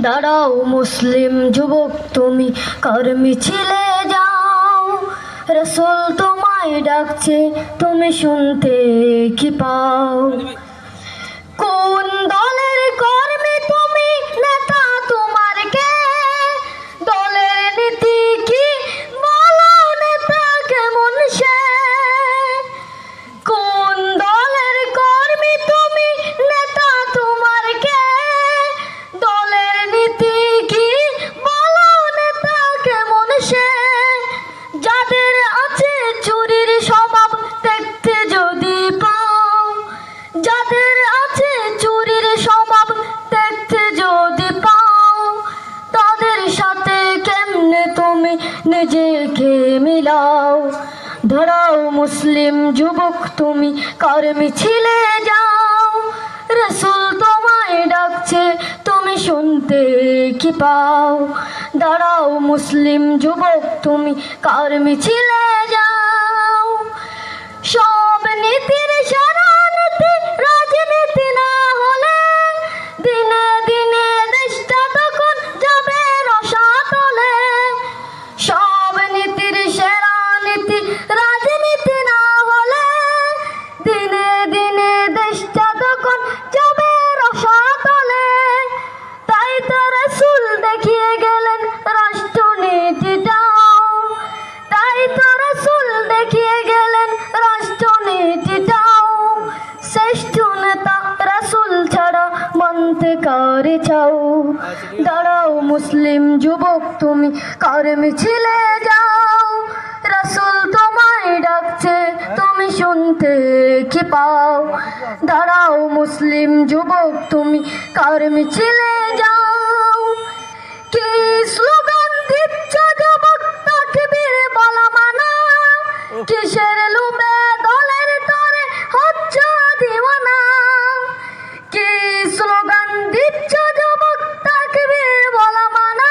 দাঁড়াও মুসলিম যুবক তুমি কার মিছিলে যাও, রাসূল তোমায় ডাকছে তুমি শুনতে কি পাও? কোন দলের কর্মী তুমি, নেতা তোমার কে? দলের নীতি কি বলো, নেতা কেমন সে? কোন দলের কর্মী তুমি, নেতা তোমার কে? দলের নীতি কি বলো, নেতা কেমন সে? যাদের আছে চুরির স্বভাব দেখতে যদি পাও, যাদের আছে চুরির স্বভাব দেখতে যদি পাও, তাদের সাথে কেমনে তুমি নিজেকে মিলাও? ধরাও মুসলিম যুবক তুমি কার মিছিলে যাও, রাসূল তোমায় ডাকছে তুমি শুনতে কি পাও? দাঁড়াও মুসলিম যুবক তুমি কার মিছিলে যাও। সব নীতির সারা নীতি রাজনীতি না হলে, দিনে দিনে দেশটা তখন যাবে রসাতলে। সব নীতির সেরা নীতি রাজনীতি না হলে, দিনে দিনে দেশটা তখন যাবে রসাতলে। তাই তো রাসূল দেখিয়ে গেলেন রাষ্ট্রনীতিটাও, তাই তো রাসূল দেখিয়ে গেলেন রাষ্ট্রনীতিটাও। শ্রেষ্ঠ নেতা রাসূল ছাড়া মানতে কার চাও? দাঁড়াও মুসলিম যুবক তুমি কার মিছিলে যাও, রাসূল তোমায় ডাকছে তুমি শুনতে কি পাও? দাঁড়াও মুসলিম যুবক তুমি কার মিছিলে যাও। কি স্লোগান দিচ্ছ যুবক, তাকবীর বলা মানা? কিসের লোভে দলের তরে হচ্ছ দিওয়ানা? কি স্লোগান দিচ্ছ যুবক, তাকবীর বলা মানা?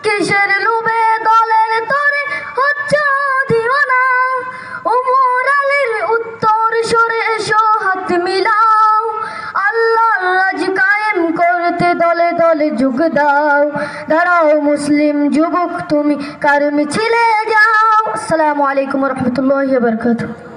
কিসের লোভে দলের তরে হচ্ছ দিওয়ানা? ওমর আলীর উত্তর সরে এসো হাত মিলাও, আল্লাহর রাজ কায়েম করতে দলে দলে যোগ দাও। দাঁড়াও মুসলিম যুবক তুমি কার মিছিলে যাও। আসসালামু আলাইকুম ওয়া রাহমাতুল্লাহি ওয়া বারাকাতুহু।